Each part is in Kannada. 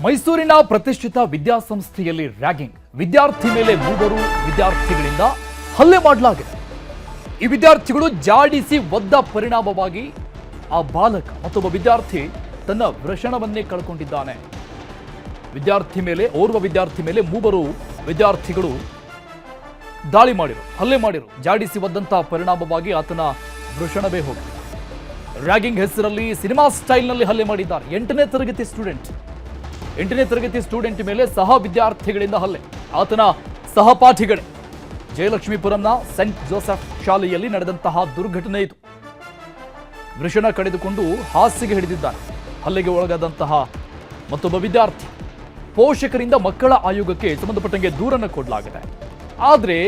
ಮೈಸೂರಿನ ಪ್ರತಿಷ್ಠಿತ ವಿದ್ಯಾಸಂಸ್ಥೆಯಲ್ಲಿ ರ್ಯಾಗಿಂಗ್, ವಿದ್ಯಾರ್ಥಿ ಮೇಲೆ ಮೂವರು ವಿದ್ಯಾರ್ಥಿಗಳಿಂದ ಹಲ್ಲೆ ಮಾಡಲಾಗಿದೆ. ಈ ವಿದ್ಯಾರ್ಥಿಗಳು ಜಾಡಿಸಿ ಒದ್ದ ಪರಿಣಾಮವಾಗಿ ಆ ಬಾಲಕ ಮತ್ತೊಬ್ಬ ವಿದ್ಯಾರ್ಥಿ ತನ್ನ ವೃಷಣವನ್ನೇ ಕಳ್ಕೊಂಡಿದ್ದಾನೆ. ಓರ್ವ ವಿದ್ಯಾರ್ಥಿ ಮೇಲೆ ಮೂವರು ವಿದ್ಯಾರ್ಥಿಗಳು ದಾಳಿ ಮಾಡಿರು, ಹಲ್ಲೆ ಮಾಡಿರು. ಜಾಡಿಸಿ ಒದ್ದಂತಹ ಪರಿಣಾಮವಾಗಿ ಆತನ ವೃಷಣವೇ ಹೋಗಿದೆ. ರ್ಯಾಗಿಂಗ್ ಹೆಸರಲ್ಲಿ ಸಿನಿಮಾ ಸ್ಟೈಲ್ನಲ್ಲಿ ಹಲ್ಲೆ ಮಾಡಿದ್ದಾರೆ. 8ನೇ ತರಗತಿ ಸ್ಟೂಡೆಂಟ್ ಮೇಲೆ ಸಹ ವಿದ್ಯಾರ್ಥಿಗಳಿಂದ ಹಲ್ಲೆ. ಆತನ ಸಹಪಾಠಿಗಳೇ. ಜಯಲಕ್ಷ್ಮೀಪುರಂನ ಸೆಂಟ್ ಜೋಸೆಫ್ ಶಾಲೆಯಲ್ಲಿ ನಡೆದಂತಹ ದುರ್ಘಟನೆ ಇದು. ವೃಷಣ ಕಡಿದುಕೊಂಡು ಹಾಸಿಗೆ ಹಿಡಿದಿದ್ದಾರೆ. ಹಲ್ಲೆಗೆ ಒಳಗಾದಂತಹ ಮತ್ತೊಬ್ಬ ವಿದ್ಯಾರ್ಥಿ. ಪೋಷಕರಿಂದ ಮಕ್ಕಳ ಆಯೋಗಕ್ಕೆ ಸಂಬಂಧಪಟ್ಟಂಗೆ ದೂರನ್ನು ಕೊಡಲಾಗಿದೆ. ಆದರೆ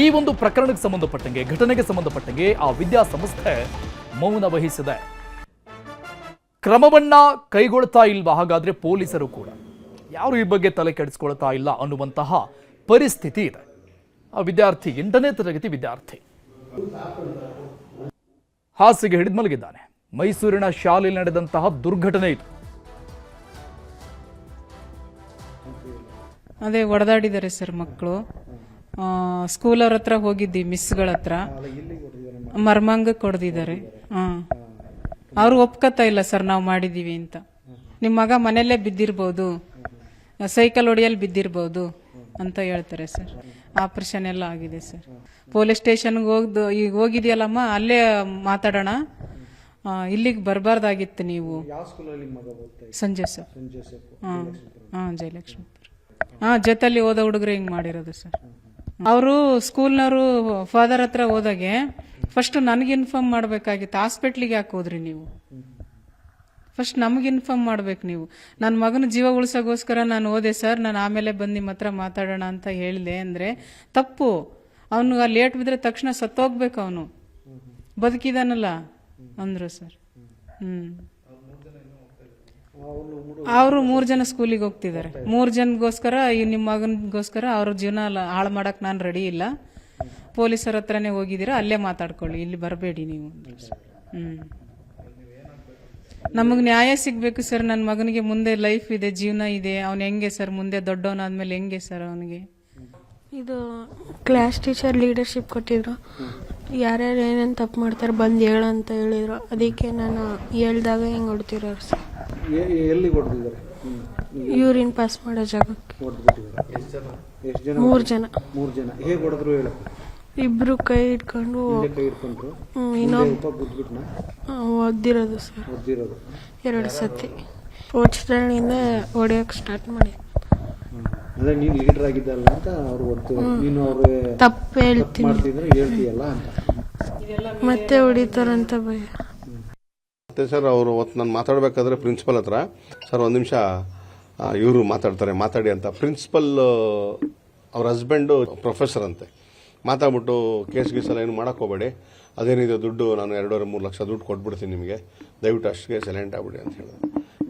ಈ ಒಂದು ಪ್ರಕರಣಕ್ಕೆ ಸಂಬಂಧಪಟ್ಟಂಗೆ, ಘಟನೆಗೆ ಸಂಬಂಧಪಟ್ಟಂಗೆ ಆ ವಿದ್ಯಾಸಂಸ್ಥೆ ಮೌನ ವಹಿಸಿದೆ. ಕ್ರಮವನ್ನ ಕೈಗೊಳ್ತಾ ಇಲ್ವಾ? ಹಾಗಾದ್ರೆ ಪೊಲೀಸರು ಕೂಡ ಯಾರು ಈ ಬಗ್ಗೆ ತಲೆ ಕೆಡಿಸ್ಕೊಳ್ತಾ ಇಲ್ಲ ಅನ್ನುವಂತಹ ಪರಿಸ್ಥಿತಿ ಇದೆ. ಆ ವಿದ್ಯಾರ್ಥಿ 8ನೇ ತರಗತಿ ವಿದ್ಯಾರ್ಥಿ ಹಾಸಿಗೆ ಹಿಡಿದು ಮಲಗಿದ್ದಾನೆ. ಮೈಸೂರಿನ ಶಾಲೆಯಲ್ಲಿ ನಡೆದಂತಹ ದುರ್ಘಟನೆ ಇದು. ಅದೇ ಹೊಡೆದಾಡಿದ್ದಾರೆ ಸರ್ ಮಕ್ಕಳು. ಸ್ಕೂಲ್ ಅವ್ರ ಹತ್ರ ಹೋಗಿದ್ದಿ, ಮಿಸ್ಗಳ ಹತ್ರ ಮರ್ಮಾಂಗ ಕೊಡ್ದಿದ್ದಾರೆ. ಅವ್ರು ಒಪ್ಕೋತಾ ಇಲ್ಲ ಸರ್ ನಾವು ಮಾಡಿದೀವಿ ಅಂತ. ನಿಮ್ಮ ಮಗ ಮನೆಯಲ್ಲೇ ಬಿದ್ದಿರ್ಬೋದು, ಸೈಕಲ್ ಹೊಡೆಯಲ್ಲಿ ಬಿದ್ದಿರ್ಬೋದು ಅಂತ ಹೇಳ್ತಾರೆ ಸರ್. ಆಪರೇಷನ್ ಎಲ್ಲ ಆಗಿದೆ ಸರ್. ಪೊಲೀಸ್ ಸ್ಟೇಷನ್ಗೆ ಈಗ ಹೋಗಿದ್ಯಲ್ಲಮ್ಮ, ಅಲ್ಲೇ ಮಾತಾಡೋಣ, ಇಲ್ಲಿಗೆ ಬರಬಾರ್ದಾಗಿತ್ತು ನೀವು. ಸಂಜೆ ಸರ್. ಜಯಲಕ್ಷ್ಮೀಪುರ. ಜೊತೆಲಿ ಓದೋ ಹುಡುಗರು ಹಿಂಗ್ ಮಾಡಿರೋದು ಸರ್. ಅವರು ಸ್ಕೂಲ್ನವರು ಫಾದರ್ ಹತ್ರ ಹೋದಾಗೆ ಫಸ್ಟ್ ನನಗೆ ಇನ್ಫಾರ್ಮ್ ಮಾಡ್ಬೇಕಾಗಿತ್ತು. ಹಾಸ್ಪಿಟ್ಲಿಗೆ ಯಾಕೆ ಹೋದ್ರಿ ನೀವು? ಫಸ್ಟ್ ನಮ್ಗೆ ಇನ್ಫಾರ್ಮ್ ಮಾಡ್ಬೇಕು ನೀವು. ನನ್ನ ಮಗನ ಜೀವ ಉಳಿಸೋಗೋಸ್ಕರ ನಾನು ಹೋದೆ ಸರ್, ನಾನು ಆಮೇಲೆ ಬಂದು ನಿಮ್ಮ ಹತ್ರ ಮಾತಾಡೋಣ ಅಂತ ಹೇಳಿದೆ ಅಂದ್ರೆ ತಪ್ಪು. ಅವನು ಲೇಟ್ ಬಿದ್ರೆ ತಕ್ಷಣ ಸತ್ತೋಗ್ಬೇಕು, ಅವನು ಬದುಕಿದಾನಲ್ಲ ಅಂದ್ರು ಸರ್. ಅವರು 3 ಜನ ಸ್ಕೂಲಿಗೆ ಹೋಗ್ತಿದ್ದಾರೆ. 3 ಜನಗೋಸ್ಕರ ಈ ನಿಮ್ಮ ಮಗನಿಗೋಸ್ಕರ ಅವ್ರ ಜೀವನ ಹಾಳು ಮಾಡಕ್ ನಾನು ರೆಡಿ ಇಲ್ಲ. ಪೊಲೀಸರ ಹತ್ರನೇ ಹೋಗಿದ್ದೀರಾ, ಅಲ್ಲೇ ಮಾತಾಡ್ಕೊಳ್ಳಿ, ಇಲ್ಲಿ ಬರಬೇಡಿ ನೀವು. ನಮಗ್ ನ್ಯಾಯ ಸಿಗ್ಬೇಕು ಸರ್. ನನ್ನ ಮಗನಿಗೆ ಮುಂದೆ ಲೈಫ್ ಇದೆ, ಜೀವನ ಇದೆ. ಅವ್ನು ಹೆಂಗೆ ಸರ್ ಮುಂದೆ ದೊಡ್ಡವನಾದ್ಮೇಲೆ ಹೆಂಗೆ ಸರ್ ಅವನಿಗೆ? ಇದು ಕ್ಲಾಸ್ ಟೀಚರ್ ಲೀಡರ್ಶಿಪ್ ಕೊಟ್ಟಿದ್ರು. ಯಾರ್ಯಾರು ಏನೇನು ತಪ್ಪು ಮಾಡ್ತಾರೆ ಬಂದು ಹೇಳು ಅಂತ ಹೇಳಿದ್ರು. ಅದಕ್ಕೆ ನಾನು ಹೇಳ್ದಾಗ ಹೆಂಗೆ ಹೊಡ್ತಿರೋರು ಸರ್. ಎಲ್ಲಿ ಹೊಡೆದಿದ್ದಾರೆ? ಯೂರಿನ್ ಪಾಸ್ ಮಾಡೋ ಜಾಗಕ್ಕೆ. 3 ಜನ. ಹೇಗೆ ಹೊಡೆದ್ರು ಹೇಳ? ಇಬ್ರು ಕೈ ಹಿಡ್ಕೊಂಡು ಇನ್ನೊಬ್ಬ ಒದ್ದಿರೋದು ಸರ್. 2 ಸತಿ ಓಡಿಸ್ದಳಿಂದ ಹೊಡೆಯಕ್ಕೆ ಸ್ಟಾರ್ಟ್ ಮಾಡಿ. ಅದೇ ನೀನು ಲೀಡರ್ ಆಗಿದ್ದಲ್ಲ ಅಂತ ಅವ್ರು ಹೊಡ್ತು. ನೀನು ಅವ್ರಿಗೆ ತಪ್ಪು ಹೇಳ್ತೀನಿ ಹೇಳ್ತೀಯಲ್ಲ ಅಂತ ಮತ್ತೆ ಹೊಡಿತಾರಂತ ಭಯ. ಮತ್ತೆ ಸರ್ ಅವರು ನಾನು ಮಾತಾಡಬೇಕಾದ್ರೆ ಪ್ರಿನ್ಸಿಪಲ್ ಹತ್ರ ಸರ್ ಒಂದು ನಿಮಿಷ ಇವರು ಮಾತಾಡ್ತಾರೆ, ಮಾತಾಡಿ ಅಂತ. ಪ್ರಿನ್ಸಿಪಲ್ ಅವ್ರ ಹಸ್ಬೆಂಡು ಪ್ರೊಫೆಸರ್ ಅಂತೆ. ಮಾತಾಡ್ಬಿಟ್ಟು ಕೇಸ್ ಗೀಸೆಲ್ಲ ಏನು ಮಾಡೋಕ್ಕೆ ಹೋಗಬೇಡಿ, ಅದೇನಿದೆ ದುಡ್ಡು ನಾನು 2-3 ಲಕ್ಷ ದುಡ್ಡು ಕೊಟ್ಬಿಡ್ತೀನಿ ನಿಮಗೆ, ದಯವಿಟ್ಟು ಅಷ್ಟಿಗೆ ಸೈಲೆಂಟ್ ಆಗ್ಬಿಡಿ ಅಂತ ಹೇಳಿದೆ.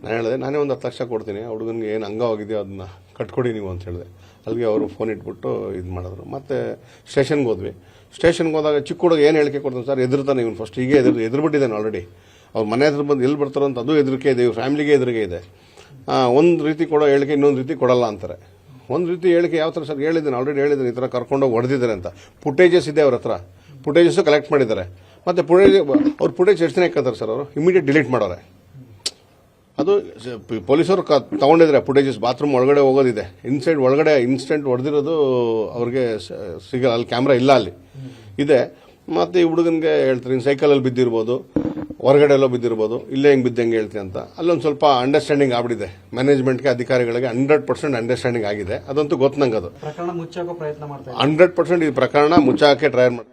ನಾನು ಹೇಳಿದೆ ನಾನೇ ಒಂದು 10 ಲಕ್ಷ ಕೊಡ್ತೀನಿ, ಹುಡುಗನಿಗೆ ಏನು ಅಂಗವಾಗಿದೆಯೋ ಅದನ್ನ ಕಟ್ಕೊಡಿ ನೀವು ಅಂತ ಹೇಳಿದೆ. ಅಲ್ಲಿಗೆ ಅವರು ಫೋನ್ ಇಟ್ಬಿಟ್ಟು ಇದು ಮಾಡಿದ್ರು. ಮತ್ತೆ ಸ್ಟೇಷನ್ಗೆ ಹೋದ್ವಿ. ಸ್ಟೇಷನ್ಗೆ ಹೋದಾಗ ಚಿಕ್ಕ ಹುಡುಗ ಏನು ಹೇಳಿಕೆ ಕೊಡ್ತಾನೆ ಸರ್, ಎದುರ್ತಾನೆ ಇವನು. ಫಸ್ಟ್ ಹೀಗೆ ಎದುರುಬಿಟ್ಟಿದ್ದಾನೆ ಆಲ್ರೆಡಿ. ಅವ್ರ ಮನೆ ಹತ್ರ ಬಂದು ಎಲ್ಲಿ ಬರ್ತಾರೋ ಅಂತ ಅದು ಹೆದರಿಕೆ ಇದೆ, ಇವ್ರ ಫ್ಯಾಮಿಲಿಗೆ ಹೆದರಿಕೆ ಇದೆ. ಒಂದು ರೀತಿ ಕೊಡೋ ಹೇಳಿಕೆ ಇನ್ನೊಂದು ರೀತಿ ಕೊಡಲ್ಲ ಅಂತಾರೆ. ಒಂದು ರೀತಿ ಹೇಳಿಕೆ ಯಾವ ಥರ ಸರ್ ಹೇಳಿದ್ದೇನೆ, ಆಲ್ರೆಡಿ ಹೇಳಿದ್ದೇನೆ ಈ ಥರ ಕರ್ಕೊಂಡೋಗಿ ಹೊಡೆದಿದ್ದಾರೆ ಅಂತ. ಫುಟೇಜಸ್ ಇದೆ ಅವ್ರ ಹತ್ರ, ಫುಟೇಜಸ್ಸು ಕಲೆಕ್ಟ್ ಮಾಡಿದ್ದಾರೆ. ಮತ್ತು ಅವ್ರ ಫುಟೇಜ್ ಎಷ್ಟು ದಿನ ಇಕ್ಕಂತಾರೆ ಸರ್, ಅವರು ಇಮಿಡಿಯೇಟ್ ಡಿಲೀಟ್ ಮಾಡೋರೆ. ಅದು ಪೊಲೀಸರು ತಗೊಂಡಿದ್ದಾರೆ ಫುಟೇಜಸ್. ಬಾತ್ರೂಮ್ ಒಳಗಡೆ ಹೋಗೋದಿದೆ, ಇನ್ಸೈಡ್ ಒಳಗಡೆ ಇನ್ಸ್ಟೆಂಟ್ ಹೊಡೆದಿರೋದು ಅವ್ರಿಗೆ ಸಿಗಲ್ಲ. ಅಲ್ಲಿ ಕ್ಯಾಮ್ರಾ ಇಲ್ಲ, ಅಲ್ಲಿ ಇದೆ. ಮತ್ತು ಈ ಹುಡುಗನಿಗೆ ಹೇಳ್ತಾರೆ ಇನ್ನು ಸೈಕಲಲ್ಲಿ ಬಿದ್ದಿರ್ಬೋದು, ಹೊರಗಡೆ ಎಲ್ಲೋ ಬಿದ್ದಿರ್ಬೋದು, ಇಲ್ಲೇ ಹೆಂಗೆ ಬಿದ್ದಂಗೆ ಹೇಳ್ತೀನಿ ಅಂತ. ಅಲ್ಲೊಂದು ಸ್ವಲ್ಪ ಅಂಡರ್ಸ್ಟ್ಯಾಂಡಿಂಗ್ ಆಗ್ಬಿಟ್ಟಿದೆ ಮ್ಯಾನೇಜ್ಮೆಂಟ್ಗೆ, ಅಧಿಕಾರಿಗಳಿಗೆ 100% ಅಂಡರ್ಸ್ಟ್ಯಾಂಡಿಂಗ್ ಆಗಿದೆ. ಅದಂತೂ ಗೊತ್ತು ನಂಗೆ. ಅದು 100% ಈ ಪ್ರಕರಣ ಮುಚ್ಚಾಕೆ ಟ್ರೈ ಮಾಡ್ತಾರೆ.